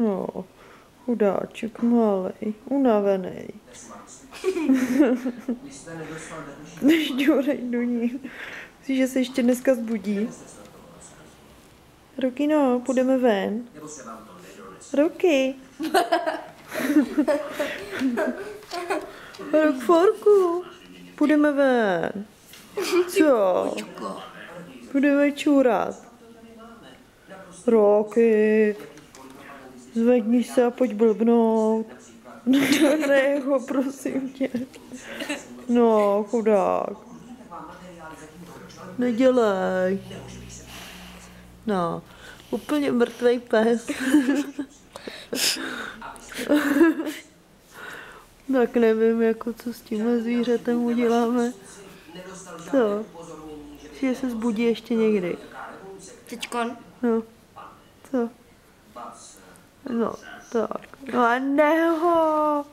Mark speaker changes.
Speaker 1: No, chudáček malej, unavený. Nežďourej do ní. Myslíš, že se ještě dneska zbudí? Roky, no, půjdeme ven. Roky. Rockforku. Půjdeme ven. Co? Budeme čůrat. Roky. Zvedni se a pojď blbnout. Ne ho, prosím tě. No, chudák. Nedělej. No, úplně mrtvej pes. Tak nevím, jako co s tímhle zvířetem uděláme. Co? Že se zbudí ještě někdy.
Speaker 2: Teďkon?
Speaker 1: No. Co? No, tak. No a neho!